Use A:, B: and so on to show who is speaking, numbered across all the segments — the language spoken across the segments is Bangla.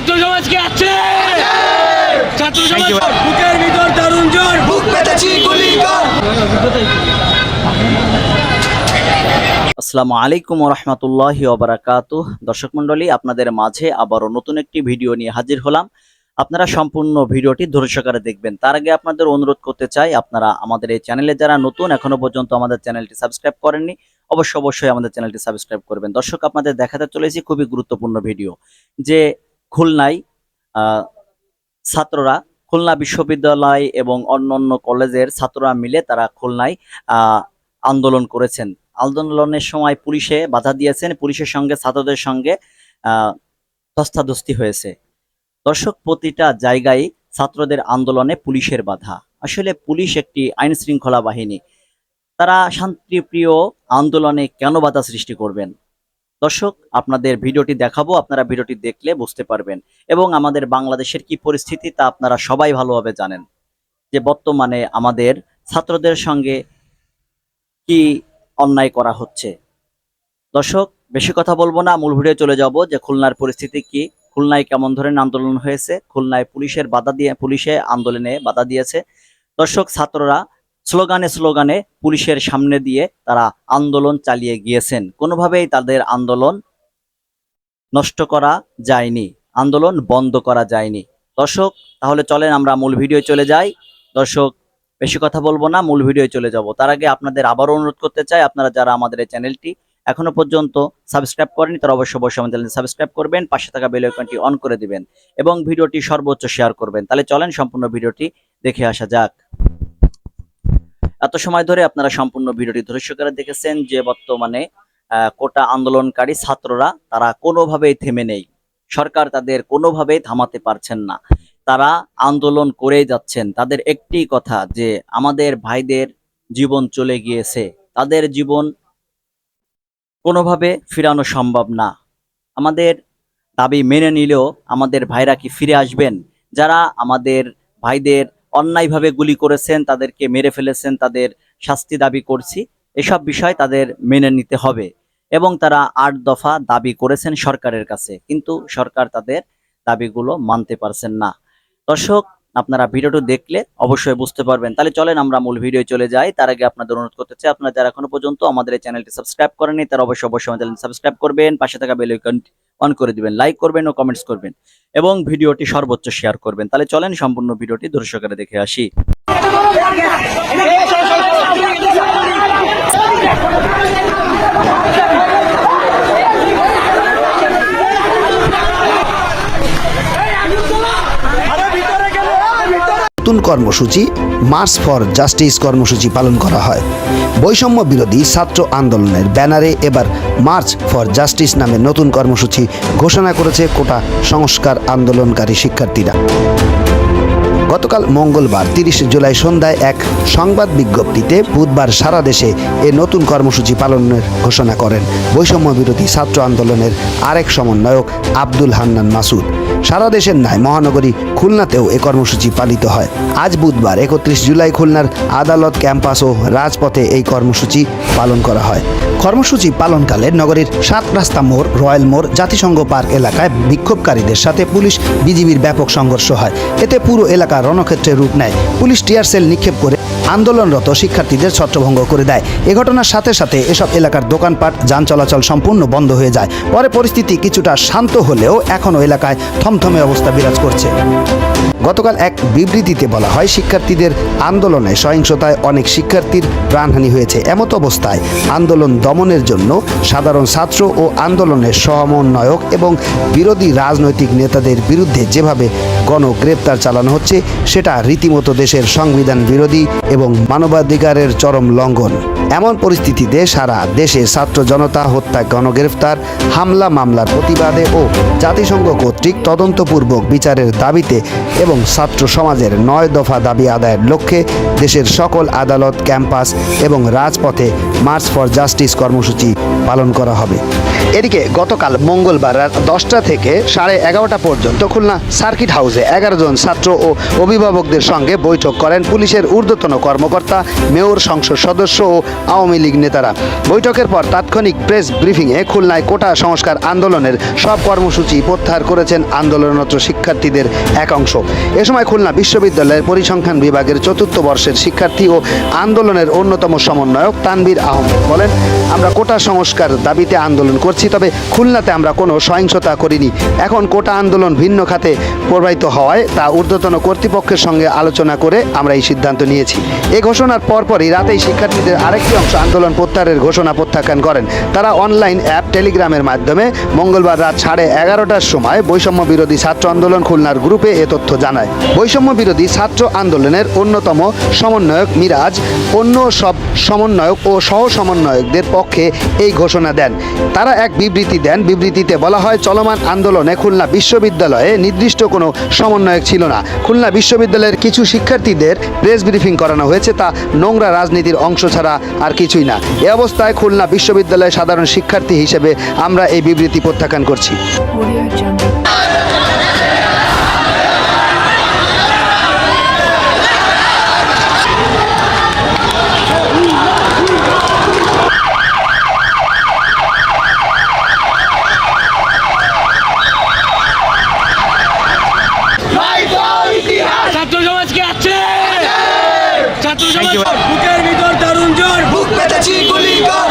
A: ছাত্র সমাজকে আছে ছাত্র সমাজ বুকের ভিতর তরুণ জোর বুক পেতেছি গুলি কর।
B: আসসালামু আলাইকুম ওয়া রাহমাতুল্লাহি ওয়া বারাকাতুহু। দর্শক মণ্ডলী, আপনাদের মাঝে আবারও নতুন একটি ভিডিও নিয়ে হাজির হলাম। আপনারা সম্পূর্ণ ভিডিওটি ধৈর্য সহকারে দেখবেন। তার আগে আপনাদের অনুরোধ করতে চাই, আপনারা আমাদের এই চ্যানেলে যারা নতুন, এখনো পর্যন্ত আমাদের চ্যানেলটি সাবস্ক্রাইব করেননি, অবশ্যই আমাদের চ্যানেলটি সাবস্ক্রাইব করবেন। দর্শক, আপনাদের দেখাতে চলেছি খুবই গুরুত্বপূর্ণ ভিডিও, যে খুলনায় ছাত্ররা, খুলনা বিশ্ববিদ্যালয় এবং অন্যান্য কলেজের ছাত্ররা মিলে তারা খুলনায় আন্দোলন করেছেন। আন্দোলনের সময় পুলিশে বাধা দিয়েছেন, পুলিশের সঙ্গে ছাত্রদের সঙ্গে ধস্তাধস্তি হয়েছে। দর্শক, প্রতিটা জায়গায় ছাত্রদের আন্দোলনে পুলিশের বাধা। আসলে পুলিশ একটি আইন শৃঙ্খলা বাহিনী, তারা শান্তিপ্রিয় আন্দোলনে কেন বাধা সৃষ্টি করবেন? দর্শক, আপনাদের ভিডিওটি দেখাবো, আপনারা ভিডিওটি দেখলে বুঝতে পারবেন। এবং আমাদের বাংলাদেশের কি পরিস্থিতি তা আপনারা সবাই ভালোভাবে জানেন, যে বর্তমানে আমাদের ছাত্রদের সঙ্গে কি অন্যায় করা হচ্ছে। দর্শক, বেশি কথা বলবো না, মূল ভিডিও চলে যাব যে খুলনার পরিস্থিতি কি, খুলনায় কেমন ধরনের আন্দোলন হয়েছে, খুলনায় পুলিশে আন্দোলনে বাধা দিয়েছে। দর্শক, ছাত্ররা স্লোগানে পুলিশের সামনে দিয়ে তারা আন্দোলন চালিয়ে গিয়েছেন। কোনোভাবেই তাদের আন্দোলন নষ্ট করা যায়নি, আন্দোলন বন্ধ করা যায়নি। দর্শক, তাহলে চলেন আমরা মূল ভিডিও চলে যাই। দর্শক, বেশি কথা বলবো না, মূল ভিডিও চলে যাব। তার আগে আপনাদের আবারও অনুরোধ করতে চাই, আপনারা যারা আমাদের এই চ্যানেলটি এখনো পর্যন্ত সাবস্ক্রাইব করেনি তারা অবশ্যই আমাদের চ্যানেলটি সাবস্ক্রাইব করবেন, পাশে থাকা বেল আইকনটি অন করে দিবেন এবং ভিডিওটি সর্বোচ্চ শেয়ার করবেন। তাহলে চলেন সম্পূর্ণ ভিডিওটি দেখে আসা যাক। এত সময় ধরে আপনারা সম্পূর্ণ ভিডিওটি ধৈর্য সহকারে দেখেছেন যে বর্তমানে কোটা আন্দোলনকারী ছাত্ররা তারা কোনোভাবেই থেমে নেই। সরকার তাদের কোনোভাবেই থামাতে পারছেন না, তারা আন্দোলন করেই যাচ্ছেন। তাদের একটি কথা, যে আমাদের ভাইদের জীবন চলে গিয়েছে, তাদের জীবন কোনোভাবে ফিরানো সম্ভব না। আমাদের দাবি মেনে নিলেও আমাদের ভাইরা কি ফিরে আসবেন? যারা আমাদের ভাইদের অন্যায়ভাবে গুলি করেছেন, তাদেরকে মেরে ফেলেছেন, তাদের শাস্তি দাবি করছি। এসব বিষয় তাদের মেনে নিতে হবে এবং তারা ৮ দফা দাবি করেছেন সরকারের কাছে, কিন্তু সরকার তাদের দাবিগুলো মানতে পারছেন না। দর্শক, আপনারা ভিডিওটি দেখলে অবশ্যই বুঝতে পারবেন। তাহলে চলেন আমরা মূল ভিডিও চলে যাই। তার আগে আপনাদের অনুরোধ করতে চাই, আপনারা যারা এখনো পর্যন্ত আমাদের এই চ্যানেলটি সাবস্ক্রাইব করেননি তারা অবশ্যই আমাদের চ্যানেলটি সাবস্ক্রাইব করবেন, পাশে থাকা বেল আইকন অন করে দিবেন, লাইক করবেন ও কমেন্টস করবেন এবং ভিডিওটি সর্বোচ্চ শেয়ার করবেন। তাহলে চলেন সম্পূর্ণ ভিডিওটি ধৈর্য সহকারে দেখে আসি।
C: নতুন কর্মসূচি মার্চ ফর জাস্টিস কর্মসূচি পালন করা হয়। বৈষম্য বিরোধী ছাত্র আন্দোলনের ব্যানারে এবার মার্চ ফর জাস্টিস নামে নতুন কর্মসূচি ঘোষণা করেছে কোটা সংস্কার আন্দোলনকারী শিক্ষার্থীরা। গতকাল মঙ্গলবার ৩০ জুলাই সন্ধ্যায় এক সংবাদ বিজ্ঞপ্তিতে বুধবার সারা দেশে এ নতুন কর্মসূচি পালনের ঘোষণা করেন বৈষম্য বিরোধী ছাত্র আন্দোলনের আরেক সমন্বয়ক আব্দুল হান্নান মাসুদ। সারা দেশের ন্যায় মহানগরী খুলনাতেও এ কর্মসূচি পালিত হয়। আজ বুধবার ৩১ জুলাই খুলনার আদালত ক্যাম্পাস ও রাজপথে এই কর্মসূচি পালন করা হয়। কর্মসূচি পালনকালে নগরীর ৭ রাস্তা মোড়, রয়্যাল মোড়, জাতিসংঘ পার্ক এলাকায় বিক্ষোভকারীদের সাথে পুলিশ বিজিবির ব্যাপক সংঘর্ষ হয়। এতে পুরো এলাকা রণক্ষেত্রে রূপ নেয়। পুলিশ টিয়ার সেল নিক্ষেপ করে আন্দোলনরত শিক্ষার্থীদের ছত্রভঙ্গ করে দেয়। এ ঘটনার সাথে সাথে এসব এলাকার দোকানপাট, যান চলাচল সম্পূর্ণ বন্ধ হয়ে যায়। পরে পরিস্থিতি কিছুটা শান্ত হলেও এখনও এলাকায় থমথমে অবস্থা বিরাজ করছে। গতকাল এক বিবৃতিতে বলা হয়, শিক্ষার্থীদের আন্দোলনে সহিংসতায় অনেক শিক্ষার্থীর প্রাণহানি হয়েছে। এমত অবস্থায় আন্দোলন দমনের জন্য সাধারণ ছাত্র ও আন্দোলনের সমন্বয়ক এবং বিরোধী রাজনৈতিক নেতাদের বিরুদ্ধে যেভাবে গণগ্রেপ্তার চালানো হচ্ছে সেটা রীতিমতো দেশের সংবিধান বিরোধী এবং মানবাধিকারের চরম লঙ্ঘন। এমন পরিস্থিতিতে সারা দেশে ছাত্র জনতা হত্যা, গণগ্রেফতার, হামলা মামলার প্রতিবাদে ও জাতিসংঘ কর্তৃক তদন্তপূর্বক বিচারের দাবিতে এবং ছাত্র সমাজের 9 দফা দাবি আদায়ের লক্ষ্যে দেশের সকল আদালত, ক্যাম্পাস এবং রাজপথে মার্চ ফর জাস্টিস কর্মসূচি পালন করা হবে। এদিকে গতকাল মঙ্গলবার রাত 10টা থেকে 11:30 পর্যন্ত খুলনা সার্কিট হাউসে 11 জন ছাত্র ও অভিভাবকদের সঙ্গে বৈঠক করেন পুলিশের ঊর্ধ্বতন কর্মকর্তা, মেয়র, সংসদ সদস্য ও আওয়ামী লীগ নেতারা। বৈঠকের পর তাৎক্ষণিক প্রেস ব্রিফিংয়ে খুলনায় কোটা সংস্কার আন্দোলনের সব কর্মসূচি প্রত্যাহার করেছেন আন্দোলনরত শিক্ষার্থীদের এক অংশ। এ সময় খুলনা বিশ্ববিদ্যালয়ের পরিসংখ্যান বিভাগের 4র্থ বর্ষের শিক্ষার্থী ও আন্দোলনের অন্যতম সমন্বয়ক তানভীর আহমেদ বলেন, আমরা কোটা সংস্কার দাবিতে আন্দোলন করছি, তবে খুলনাতে আমরা কোনো সহিংসতা করিনি। এখন কোটা আন্দোলন ভিন্ন খাতে প্রবাহিত হওয়ায় তা ঊর্ধ্বতন কর্তৃপক্ষের সঙ্গে আলোচনা করে আমরা এই সিদ্ধান্ত নিয়েছি। এই ঘোষণার পরপরই রাতেই শিক্ষার্থীদের আরেকটি অংশ আন্দোলন প্রত্যাহারের ঘোষণা প্রত্যাখ্যান করেন। তারা অনলাইন অ্যাপ টেলিগ্রামের মাধ্যমে মঙ্গলবার রাত 11:30টার সময় বৈষম্য বিরোধী ছাত্র আন্দোলন খুলনার গ্রুপে এ তথ্য জানায়। বৈষম্য বিরোধী ছাত্র আন্দোলনের অন্যতম সমন্বয়ক মিরাজ অন্য সব সমন্বয়ক ও সহ সমন্বয়কদের পক্ষে এই ঘোষণা দেন। তারা এক বিবৃতি দেন। বিবৃতিতে বলা হয়, চলমান আন্দোলনে খুলনা বিশ্ববিদ্যালয়ে নির্দিষ্ট কোনো সমন্বয়ক ছিল না। খুলনা বিশ্ববিদ্যালয়ের কিছু শিক্ষার্থীদের প্রেস ব্রিফিং করানো হয়েছে, তা নোংরা রাজনীতির অংশ ছাড়া আর কিছুই না। এ অবস্থায় খুলনা বিশ্ববিদ্যালয়ের সাধারণ শিক্ষার্থী হিসেবে আমরা এই বিবৃতি প্রত্যাখ্যান করছি।
D: Audio Jungle.
A: ছাত্র সমাজকে আছে, ছাত্র সমাজ বুকের ভিতর দারুণ জ্বর, বুক পেতেছি গুলি কর।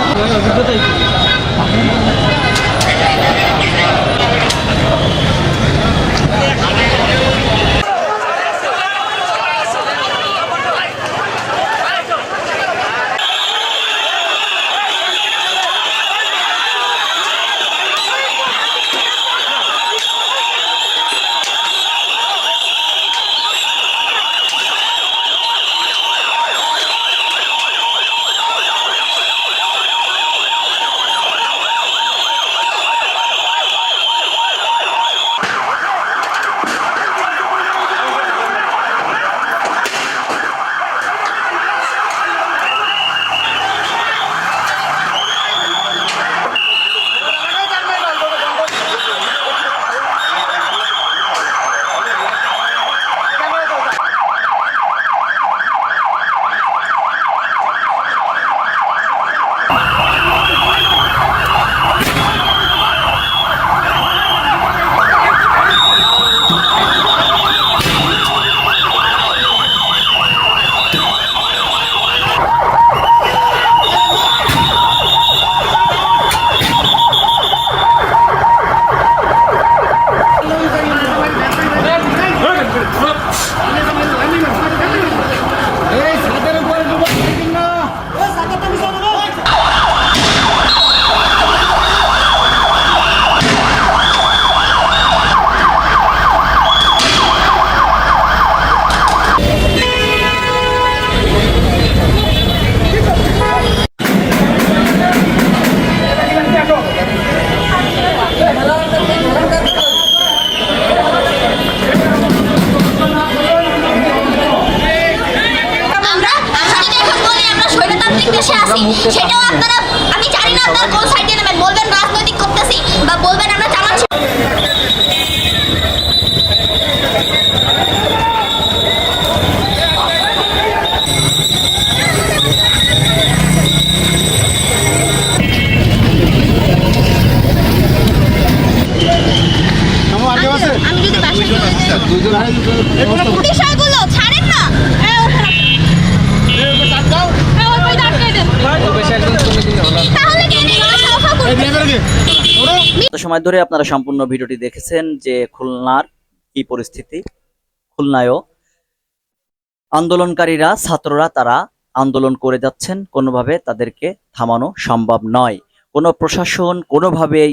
E: সেটাও আপনারা, আমি জানি না আপনারা কোন সাইডে নেবেন, বলবেন রাজনৈতিক করতেছি বা বলবেন আমরা চালাচ্ছি। আমি যদি বিষয়গুলো ছাড়েন না,
B: সময় ধরে আপনারা সম্পূর্ণ ভিডিওটি দেখেছেন যে খুলনার কি পরিস্থিতি। খুলনায়ও আন্দোলনকারীরা, ছাত্ররা তারা আন্দোলন করে যাচ্ছেন, কোনোভাবে তাদেরকে থামানো সম্ভব নয়। কোনো প্রশাসন কোনোভাবেই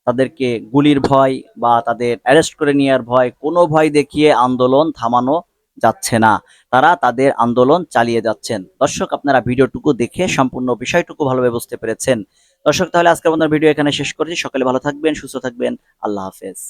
B: তাদেরকে গুলির ভয় বা তাদের অ্যারেস্ট করে নেওয়ার ভয়, কোনো ভয় দেখিয়ে আন্দোলন থামানো যাচ্ছে না। তারা তাদের আন্দোলন চালিয়ে যাচ্ছেন। দর্শক, আপনারা ভিডিওটুকু দেখে সম্পূর্ণ বিষয়টুকু ভালোভাবে বুঝতে পেরেছেন। দর্শক, তাহলে আজকের আমাদের ভিডিও এখানে শেষ করছি। সকলে ভালো থাকবেন, সুস্থ থাকবেন। আল্লাহ হাফেজ।